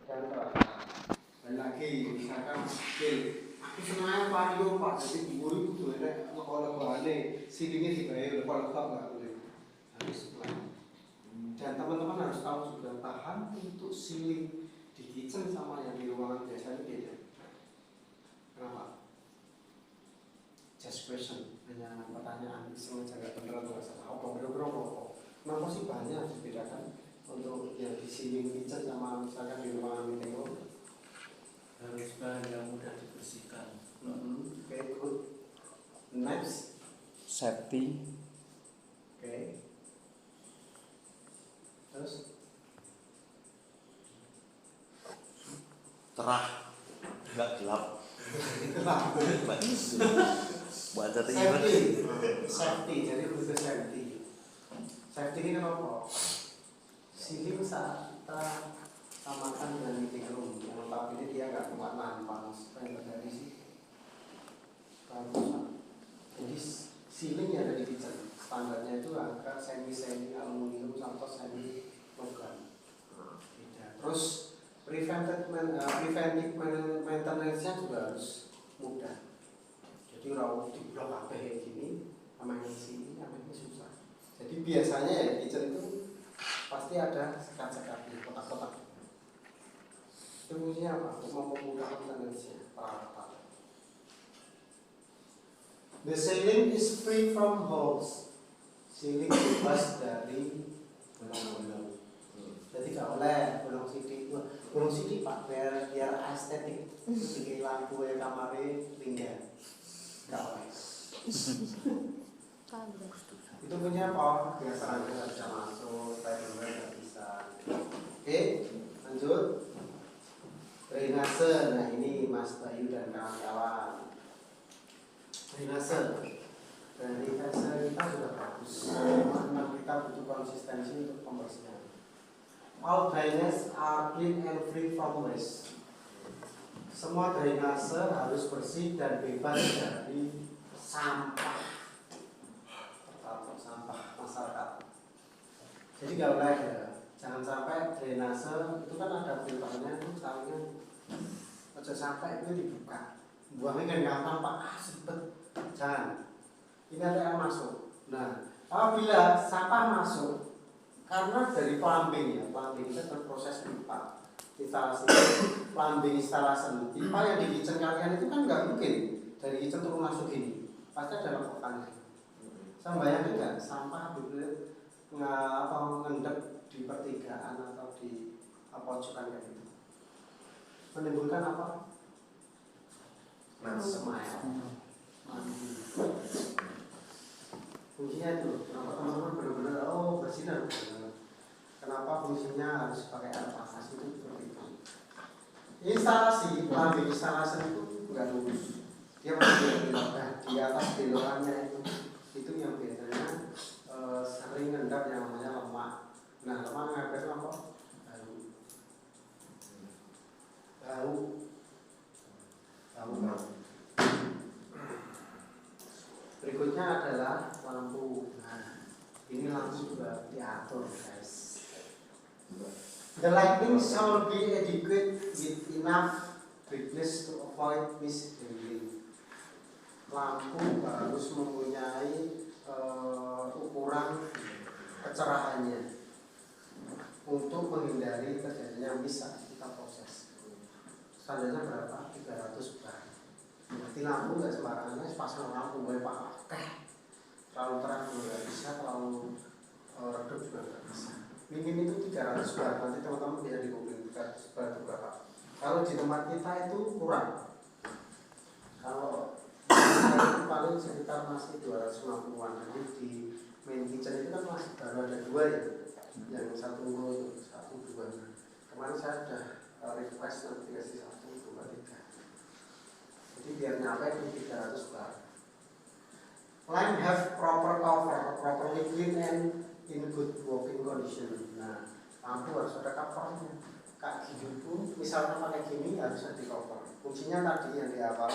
yang terakhir. Dan lagi misalkan aku senang vario Pak, jadi guru itu ada kalau silingnya dibayar kalau nggak boleh harus pelan. Dan teman-teman harus tahu juga tahan untuk siling di kitchen sama yang di ruangan biasanya beda. Kenapa? Just question, hanya pertanyaan iseng jaga beneran nggak salah. Bener-bener kenapa sih banyak dibedakan untuk yang di siling kitchen sama misalkan di ruangan meeting room? Harus bahan yang mudah dibersihkan. Okay, good. Next, safety. Okay. Terus cerah, nggak gelap. Baca safety, jadi butuh safety. Safety ini kenapa? Siling saat kita samakan dengan meeting room, yang notabene dia nggak kuat nahan panas, apa yang terjadi sih? Jadi siling yang ada di kitchen standarnya itu angka semi aluminium atau semi logam. Terus preventive maintenance-nya juga harus mudah. Jadi rawat di blok apa kayak gini, sama yang sini, sama ini susah. Jadi biasanya ya kitchen itu pasti ada sekat-sekat di kotak-kotak. Itu fungsinya apa? Untuk mempermudah maintenance-nya, peralatan. The ceiling is free from holes. Ceiling bebas dari bolong-bolong. Jadi gak oleh bolong sidik Pak, biar estetik. Bikin lampu ya kamarnya tinggal. Gak oleh. Itu punya apa? Biar serangga gak bisa masuk, timer gak bisa. Oke, lanjut. Drainase, nah ini Mas Bayu dan kawan-kawan. Drainase kita sudah bagus, memang kita butuh konsistensi untuk pembersihan. All drainage are clean and free from waste. Semua drainase harus bersih dan bebas dari sampah atau sampah masyarakat. Jadi gak boleh ya, jangan sampai drainase itu kan ada filternya, itu tahunya ojo sampai itu dibuka. Buangnya kan gampang Pak, ribet. Jangan. Ini ada yang masuk. Nah, apabila sampah masuk, karena dari plumbing ya, plumbing itu kan proses pipa, instalasi plumbing instalasi pipa yang di kitchen kalian itu kan nggak mungkin dari kitchen turun masuk gini, pasti ada lekukannya. Saya bayangin kan, sampah ngendep di pertigaan atau di pojokan kayak gitu, menimbulkan apa? Smile. Fungsinya itu, kenapa teman-teman benar-benar bersinar? Kenapa fungsinya harus pakai alat panas itu seperti itu? Instalasi, plumbing instalasi itu nggak lurus, dia masih di atas belokannya itu yang biasanya sering ngendap yang namanya lemak. Nah, lemak ngapain apa? Bau. Berikutnya adalah lampu. Nah, ini lampu juga diatur, guys. The lighting shall be adequate with enough brightness to avoid mishandling. Lampu harus mempunyai ukuran kecerahannya untuk menghindari terjadinya miss saat kita proses. Standarnya berapa? 300 bar. Berarti lampu nggak sembarangan, pasang lampu boleh pakai. Terlalu terang juga nggak bisa, terlalu redup juga nggak bisa. Minim itu 300 bar. Nanti teman-teman bisa di-googling 300 bar itu berapa. Kalau di tempat kita itu kurang. Kalau itu paling sekitar masih 250-an. Jadi di main kitchen itu kan masih baru ada 2 ya. Yang satu itu 1, 2. Kemarin saya ada request nanti kasih 1, 2, 3. Jadi biar nyampe di 300 bar. Lamp have proper cover, properly clean and in good working condition. Nah, lampu harus ada covernya. Kak gini pun, misalnya pakai gini harus ada cover. Fungsinya tadi yang di awal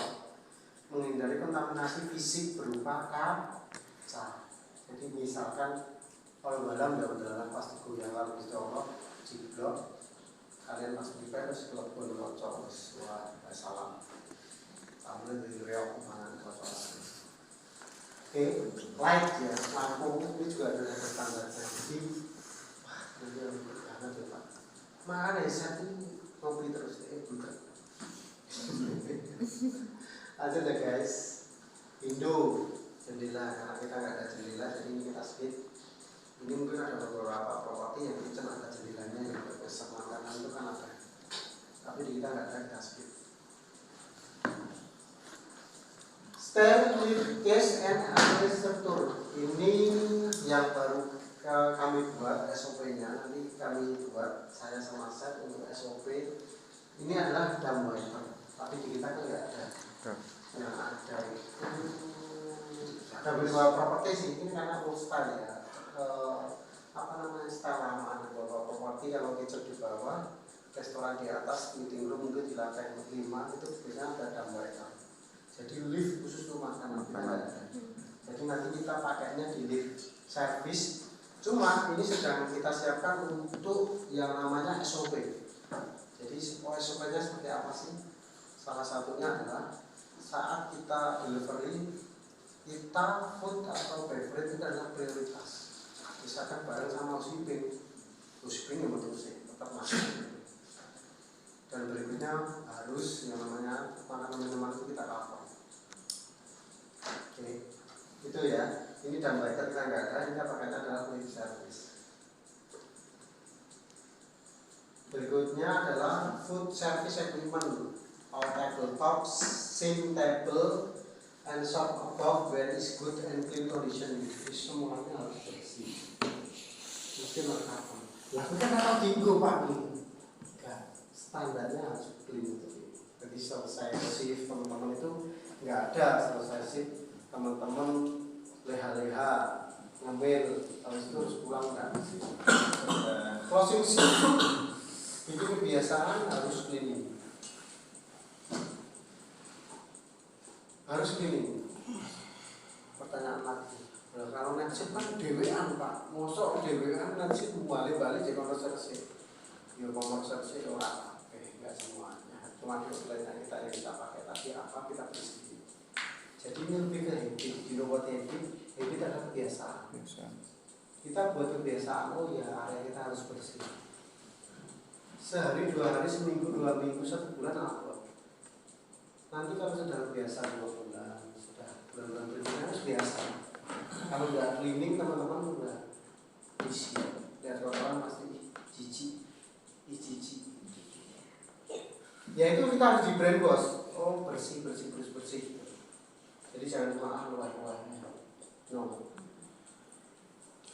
menghindari kontaminasi fisik berupa kaca. Jadi misalkan kalau dalam pasti goyangan dicolok, jiblok, kalian pas prepare terus telepon kocok wah salam kamu dari reok mana kocok. Oke, light ya, lampu ini juga ada standarnya. Jadi wah ini karena coba mana ya saya ini ngopi terus bukan. Ada deh guys, Indo jendela, karena kita nggak ada jendela jadi ini kita skip. Ini mungkin ada beberapa properti yang kitchen ada jendelanya yang besar makanan itu kan ada, tapi di kita nggak ada, kita skip. Start with case and structure. Ini yang baru kami buat SOP-nya, nanti kami buat saya sama Seth untuk SOP. Ini adalah dumb waiter, tapi di kita kan nggak ada. Yang ada itu ada beberapa properti sih, ini karena old style ya. Apa namanya style lama, ada beberapa properti kalau kitchen di bawah, restoran di atas, meeting room mungkin di lantai 5 itu biasanya ada dumb waiter. Jadi lift khusus untuk makanan kita nggak ada. Jadi nanti kita pakainya di lift service. Cuma ini sedang kita siapkan untuk yang namanya SOP. Jadi SOP-nya seperti apa sih? Salah satunya adalah saat kita delivery, kita food atau beverage itu adalah prioritas. Misalkan bareng sama shipping yang betul sih tetap masuk. Dan berikutnya harus yang namanya makanan minuman itu kita cover. Oke, itu ya. Ini dumb waiter kita nggak ada, kita pakainya adalah lift service. Berikutnya adalah food service equipment. Our tabletop, same table, and shop above where is good and clean condition. Itu semuanya harus bersih. Mesti lengkap. Lah kita nggak tinggu pak nih. Standarnya harus clean. Jadi selesai shift teman-teman itu nggak ada selesai shift teman-teman leha-leha ngambil habis itu harus pulang kan. Closing shift itu kebiasaan harus cleaning. Harus cleaning. Pertanyaan lagi. Nah, kalau nasib kan dewean pak, mosok dewean nasib balik-balik jadi konservasi. Ya konservasi orang. Enggak semuanya, cuma di offline kita yang kita pakai, tapi apa kita bersih. Jadi ini lebih ke habit, di robot habit adalah kebiasaan. Kita buat kebiasaan, oh ya area kita harus bersih. Sehari, 2 hari, seminggu, 2 minggu, 1 bulan upload. Nanti kalau sudah biasa 2 bulan, sudah bulan-bulan berikutnya harus biasa. Kalau udah cleaning teman-teman udah isi, lihat orang pasti jijik. Ya itu kita harus di brand bos. Oh bersih. Jadi jangan cuma luar. No.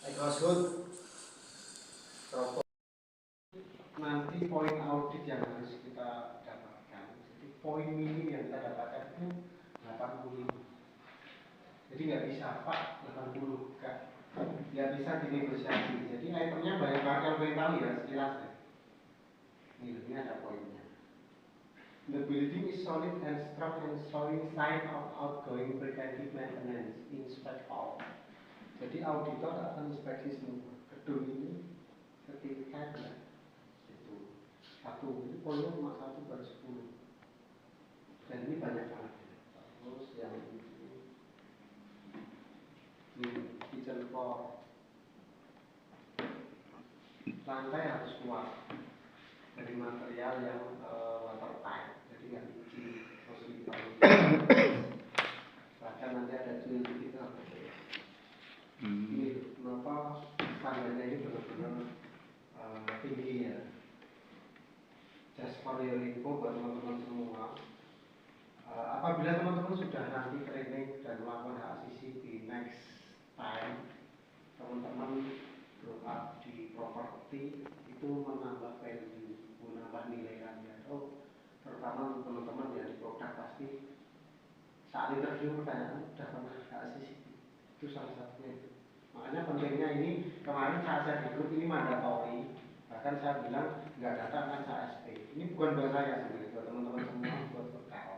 I was good. Nanti poin audit yang harus kita dapatkan. Jadi poin minim yang kita dapatkan itu 80. Jadi nggak bisa pak 80 nggak bisa dinegosiasi. Jadi itemnya banyak banget yang pengen tahu ya sekilas ya. Ini ada poinnya. The building is solid and strong and showing sign of outgoing preventive maintenance. Inspect all. Jadi auditor akan inspeksi semua gedung ini sertifikat ya. Itu 1. Ini poinnya cuma 1 per 10. Dan ini banyak banget. Terus yang ini kitchen floor. Lantai harus kuat dari material yang watertight. Nggak licin, terus bahkan nanti ada cuil di kita. Ini kenapa standarnya ini benar-benar tinggi ya. Just for your info buat teman-teman semua. Apabila teman-teman sudah nanti training dan melakukan HACCP di next time, teman-teman grow up di properti itu menambah value, menambah nilai Anda. Terutama teman-teman yang di produk pasti saat interview pertanyaan sudah pernah HACCP, itu salah satunya. Makanya pentingnya ini kemarin saat saya ikut ini mandatory, bahkan saya bilang nggak datang kan saya SP. Ini bukan buat saya sendiri, buat teman-teman semua, buat bekal.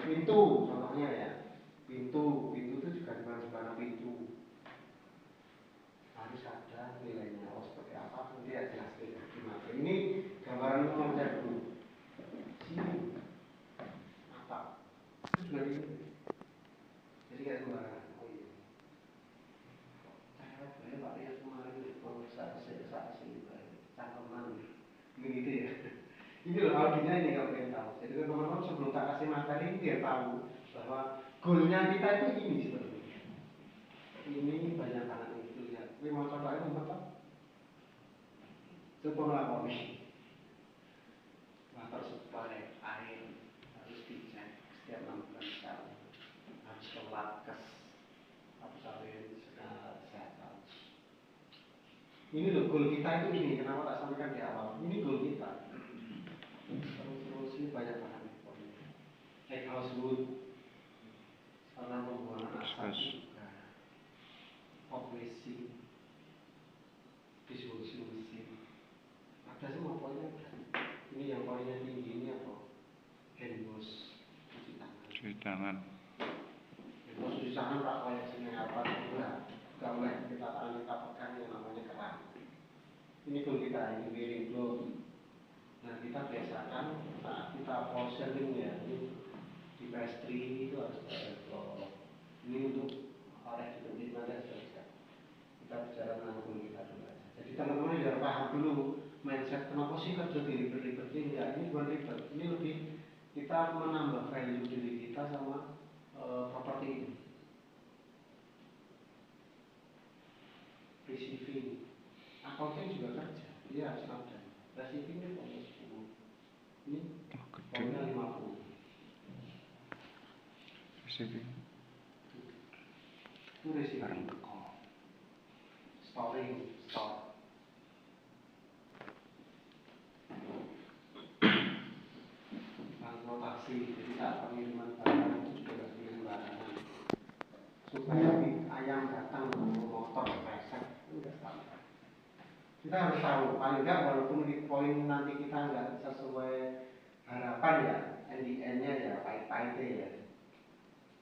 Pintu contohnya ya, pintu itu juga dimana pintu harus ada nilainya. Oh seperti apa nanti ya jelas di materi. Ini gambar Ini loh audionya ini kalau kalian tahu. Jadi teman-teman sebelum tak kasih materi dia tahu bahwa goalnya kita itu ini sebenarnya. Ini banyak tangan itu lihat. Ini mau coba itu apa? Coba melakoni. Water supply air harus dicek setiap 6 bulan sekali. Harus ke Latkes, harus sampai kesehatan. Ini loh goal kita itu ini. Kenapa tak sampaikan di awal? Ini goal kita. Terus ini banyak bahan egg house wood karena pembuangan asap juga hot wasting distribusi mesin ada semua poinnya. Ini yang poinnya tinggi ini apa? Hand wash cuci tangan hand wash cuci tangan tak kayak sini apa enggak boleh kita tangan kita pegang yang namanya keran. Ini pun kita ini wearing glove. Nah kita biasakan saat kita portioning ya ini di pastry itu harus pakai glove. Ini untuk oleh di mana saja. Kita bicara tentang guru kita dulu aja. Jadi teman-teman biar paham dulu mindset kenapa sih kerja di ribet-ribet ini ya ini bukan ribet. Ini lebih kita menambah value diri kita sama properti ini. Receiving, accounting juga kerja. Dia harus ada. Receiving itu poinnya 10. Ini poinnya 50. Receiving. Itu receiving. Storing, store. Transportasi, jadi saat pengiriman barang itu juga tidak boleh sembarangan. Supaya ayam datang bawa motor pesek itu tidak sama. Kita harus tahu, paling enggak walaupun di poin nanti kita enggak sesuai harapan ya, NDN-nya ya pahit-pahit ya.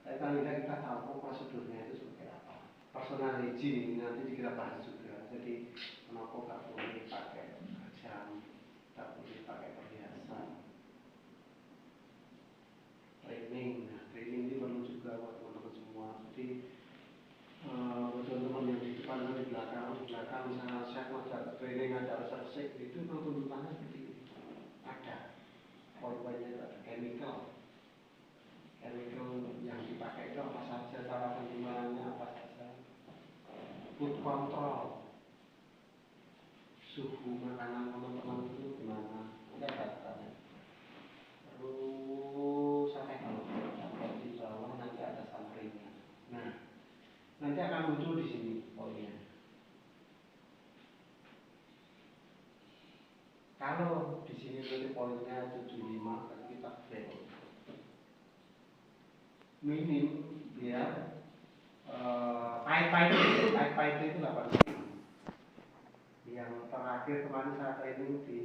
Tapi paling enggak kita tahu prosedurnya itu seperti apa. Personal hygiene ini nanti kita bahas juga. Jadi kenapa nggak boleh pakai jam, nggak boleh pakai perhiasan. Training, nah training ini perlu juga buat teman-teman semua. Jadi buat teman-teman yang di depan dan di belakang misalnya chef ada training, ada resep itu tuntutannya seperti ini. Ada poin-poinnya, ada chemical yang dipakai itu apa saja, cara penggunaannya apa saja, food control, suhu makanan teman-teman itu gimana, ada datanya. Terus sampai di bawah nanti ada sampringnya. Nah, nanti akan muncul di sini poinnya. Kalau di sini nanti poinnya 75, kan kita fail. Minim dia pahit-pahit itu 8. Yang terakhir kemarin saya training di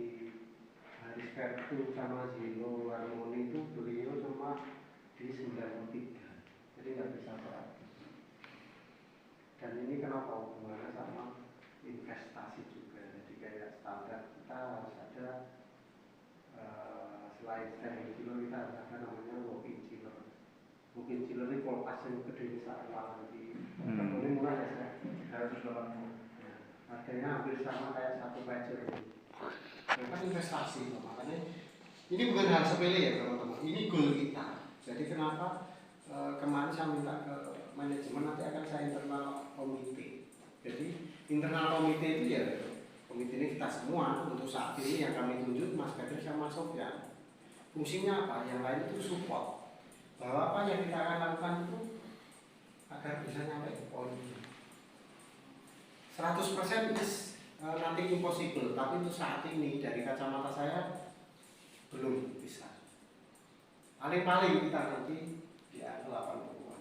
Haris Vertu sama Zino Harmoni itu beliau cuma di 93, jadi nggak bisa 100. Dan ini kenapa hubungannya sama investasi juga. Jadi kayak standar kita harus ada selain standar kilo kita harus ada namanya walking chiller. Walking chiller ini kalau pasien gede misalnya nanti ini murah ya, 180. Harganya hampir sama kayak satu pager. Itu kan investasi, makanya ini bukan hal sepele ya teman-teman. Ini goal kita. Jadi kenapa kemarin saya minta ke manajemen nanti akan saya internal komite. Jadi internal komite itu ya komite ini kita semua untuk saat ini yang kami tunjuk Mas Kadir sama Sofyan. Fungsinya apa? Yang lain itu support. Bahwa apa yang kita akan lakukan itu agar bisa nyampe ke poin 100% is nanti impossible, tapi untuk saat ini dari kacamata saya belum bisa. Paling-paling kita nanti di angka 80-an.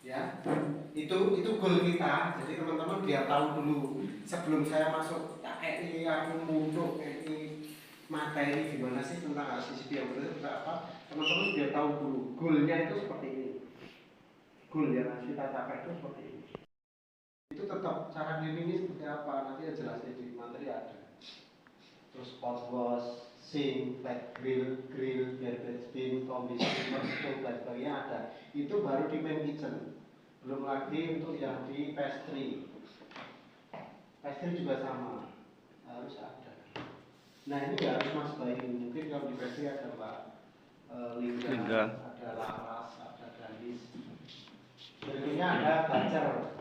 Ya, itu goal kita. Jadi teman-teman biar tahu dulu sebelum saya masuk ini aku mundur ini materi gimana sih tentang RCCP yang benar apa. Teman-teman biar tahu dulu goalnya itu seperti ini. Goal yang harus kita capai itu seperti ini. Itu tetap cara cleaning ini seperti apa nanti ya jelasnya di materi ada. Terus pot wash, sink, flat grill, garbage bin, combi steamer, stove dan sebagainya ada. Itu baru di main kitchen. Belum lagi untuk yang di pastry. Pastry juga sama harus ada. Nah ini nggak harus Mas Bayu, mungkin kalau di versi ada Mbak Linda, Linda. ada Laras, ada Gandis. Berikutnya ada Bacar.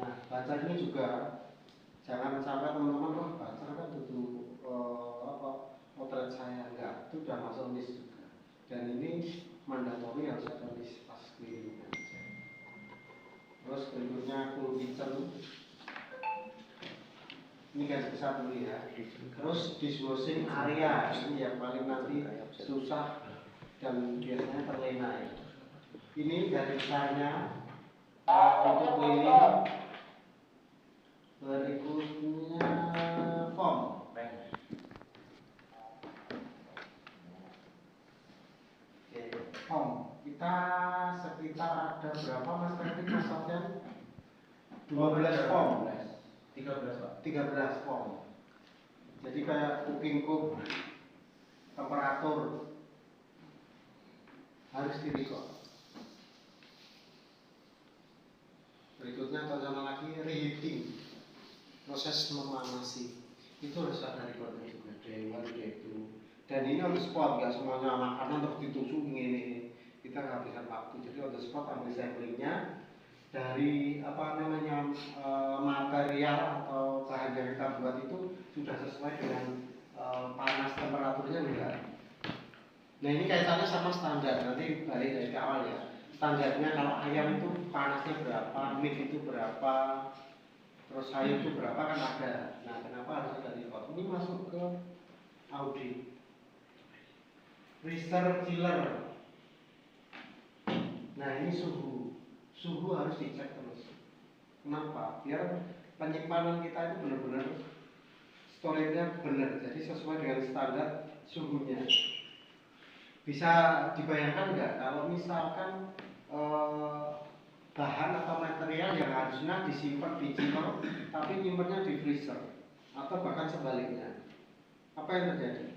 Nah Bacar ini juga jangan sampai teman-teman wah Bacar kan tutup potret saya, enggak, itu sudah masuk list juga. Dan ini mandatori harus ada list pas cleaning aja. Terus berikutnya full kitchen. Ini garis besar dulu ya. Terus dishwashing area ini yang paling nanti susah dan biasanya terlena ya. Ini garis besarnya untuk cleaning. Berikutnya form. Oke, form. Kita sekitar ada berapa Mas Patrick, Mas Sofyan? 12 form. 13 Pak. 13 form. Jadi kayak cooking cook, temperatur harus direkod. Berikutnya tontonan lagi reheating, proses memanasi. Itu harus ada recordnya juga. Day 1, day 2. Dan ini on the spot, nggak semuanya makanan terus ditusuk ini. Kita kehabisan waktu. Jadi on the spot ambil samplingnya. Dari material atau bahan yang kita buat itu sudah sesuai dengan panas temperaturnya enggak. Nah ini kaitannya sama standar, nanti balik dari awal ya. Standarnya kalau ayam itu panasnya berapa, meat itu berapa, terus sayur itu berapa kan ada. Nah kenapa harus ada record? Ini masuk ke audit. Freezer chiller. Nah ini suhu harus dicek terus. Kenapa? Biar penyimpanan kita itu benar-benar storage-nya benar, jadi sesuai dengan standar suhunya. Bisa dibayangkan nggak kalau misalkan bahan atau material yang harusnya disimpan di chiller tapi nyimpannya di freezer atau bahkan sebaliknya, apa yang terjadi?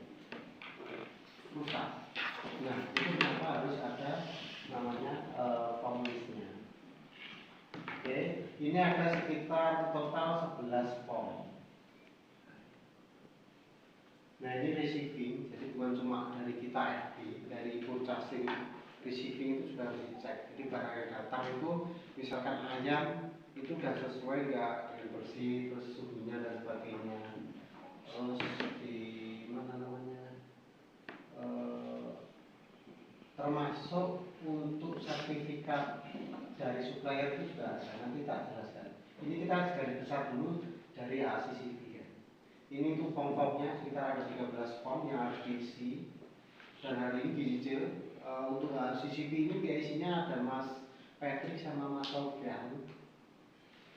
Rusak. Nah itu kenapa harus ada namanya form-listnya. Oke, ini ada sekitar total 11 form. Nah ini receiving, jadi bukan cuma dari kita FD, dari purchasing, receiving itu sudah harus dicek. Jadi barang yang datang itu, misalkan ayam itu sudah sesuai nggak dengan bersih, terus suhunya dan sebagainya. Terus di mana namanya, termasuk untuk sertifikat dari supplier itu juga ada, nanti tak jelaskan. Ini kita garis besar dulu dari ACCP ya. Ini tuh form-formnya sekitar ada 13 form yang harus diisi. Dan hari ini di untuk ACCP ini PIC-nya ada Mas Patrick sama Mas Sofyan.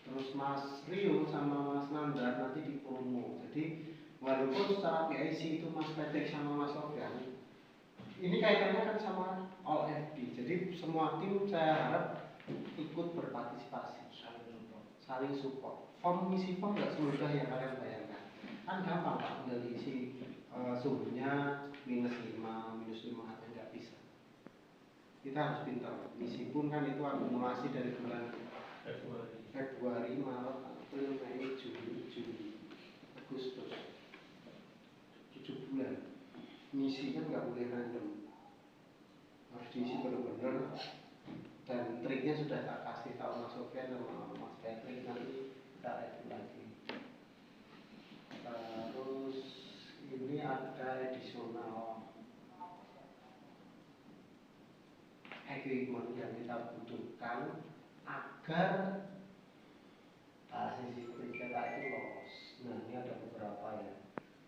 Terus Mas Rio sama Mas Nandar nanti di promo. Jadi walaupun secara PIC itu Mas Patrick sama Mas Sofyan, ini kaitannya kan sama all FD. Jadi semua tim saya harap ikut berpartisipasi, saling support. Form misi form nggak semudah yang kalian bayangkan. Kan gampang Pak, tinggal isi suhunya -5, -5 aja nggak bisa. Kita harus pintar. Misi pun kan itu akumulasi dari bulan Februari, Maret, April, Mei, Juni, Juli, Agustus. 7 bulan. Misi kan nggak boleh random, harus diisi benar-benar. Dan triknya sudah tak kasih tahu Mas Sofyan sama Mas Patrick, nanti kita edit lagi. Terus ini ada additional equipment yang kita butuhkan agar CCTV kita itu lolos. Nah ini ada beberapa ya,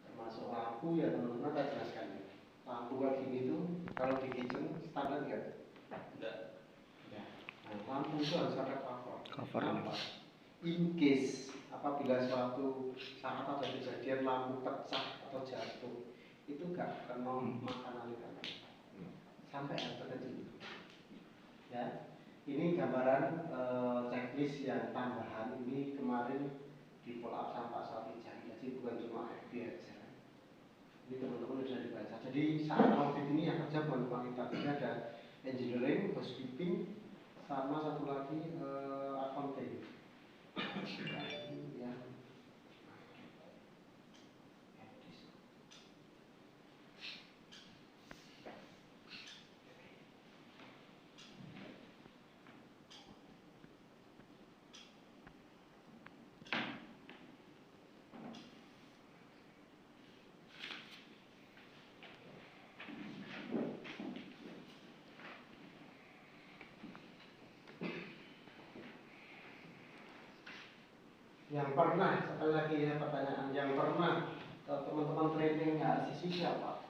termasuk lampu ya teman-teman, saya jelaskan ya. Lampu kayak gini tuh kalau di kitchen standar nggak? Enggak. Nah, lampu itu harus ada cover. Kenapa? In case apabila suatu saat ada kejadian lampu pecah atau jatuh, itu nggak kena makanan kita sampai yang terkecil. Ya, ini gambaran checklist yang tambahan ini kemarin di follow up sama Pak Safijah. Jadi bukan cuma FB aja. Ini teman-teman sudah dibaca. Jadi saat audit ini yang kerja bukan cuma kita, ada engineering, housekeeping, sama satu lagi accounting. Ya. Yang pernah, sekali lagi ya pertanyaan, yang pernah teman-teman training HRCC siapa?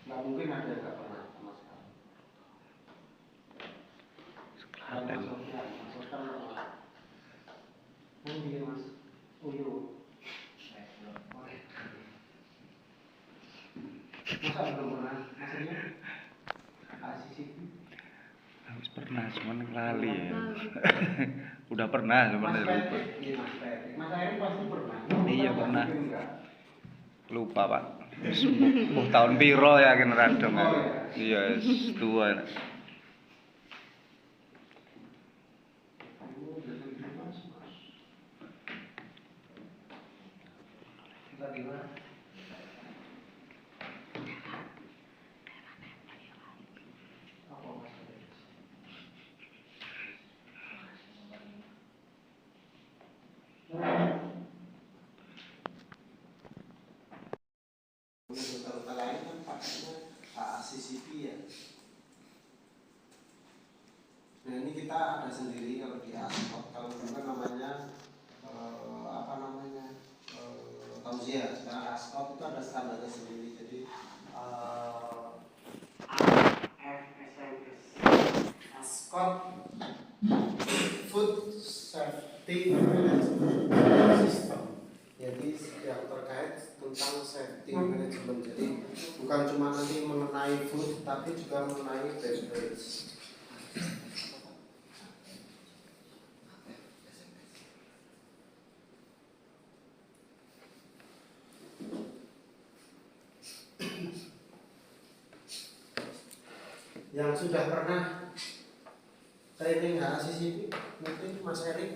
Nggak mungkin ada yang nggak pernah sama sekali. Dan Mas Sofyan, Mas Sofyan pernah. Mungkin Mas Uyo. Masa belum pernah? Maksudnya HRCC? Habis pernah, cuman lali ya. Udah pernah, cuman Mas lupa. Patrick, iya Mas Patrick. Mas Erik pasti pernah. Iya, Masa pernah. mungkin enggak? Lupa pak. Tahun piro ya kan radong kan. Oh, ya. Iya, tua. Kota lain kan pakainya HACCP ya. Nah ini kita ada sendiri kalau di Ascot, kalau dulu kan namanya apa namanya Tauziah. Sekarang Ascot itu ada standarnya sendiri. Jadi FSMS Ascot Food Safety Management System. Jadi yang terkait tentang safety management. Jadi bukan cuma nanti mengenai food, tapi juga mengenai beverage. Yang sudah pernah training HACCP mungkin Mas Erik.